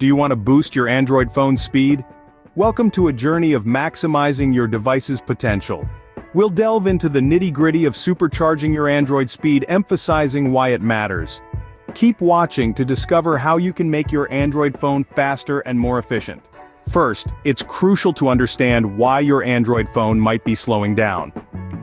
Do you want to boost your Android phone's speed? Welcome to a journey of maximizing your device's potential. We'll delve into the nitty-gritty of supercharging your Android speed, emphasizing why it matters. Keep watching to discover how you can make your Android phone faster and more efficient. First, it's crucial to understand why your Android phone might be slowing down.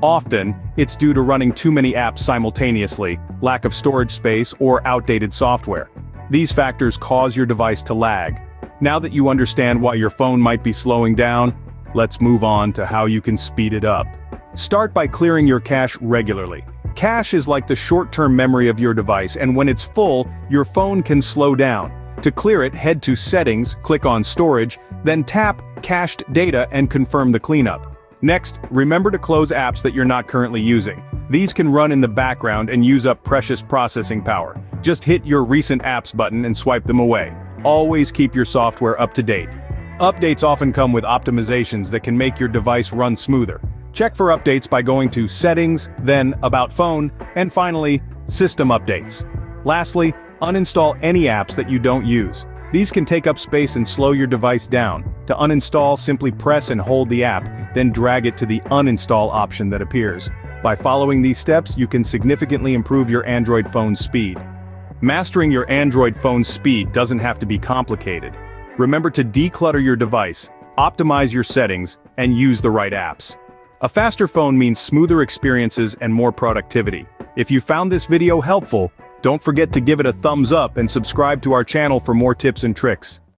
Often, it's due to running too many apps simultaneously, lack of storage space, or outdated software. These factors cause your device to lag. Now that you understand why your phone might be slowing down, let's move on to how you can speed it up. Start by clearing your cache regularly. Cache is like the short-term memory of your device, and when it's full, your phone can slow down. To clear it, head to Settings, click on Storage, then tap Cached Data and confirm the cleanup. Next, remember to close apps that you're not currently using. These can run in the background and use up precious processing power. Just hit your Recent Apps button and swipe them away. Always keep your software up to date. Updates often come with optimizations that can make your device run smoother. Check for updates by going to Settings, then About Phone, and finally, System Updates. Lastly, uninstall any apps that you don't use. These can take up space and slow your device down. To uninstall, simply press and hold the app, then drag it to the Uninstall option that appears. By following these steps, you can significantly improve your Android phone's speed. Mastering your Android phone's speed doesn't have to be complicated. Remember to declutter your device, optimize your settings, and use the right apps. A faster phone means smoother experiences and more productivity. If you found this video helpful, don't forget to give it a thumbs up and subscribe to our channel for more tips and tricks.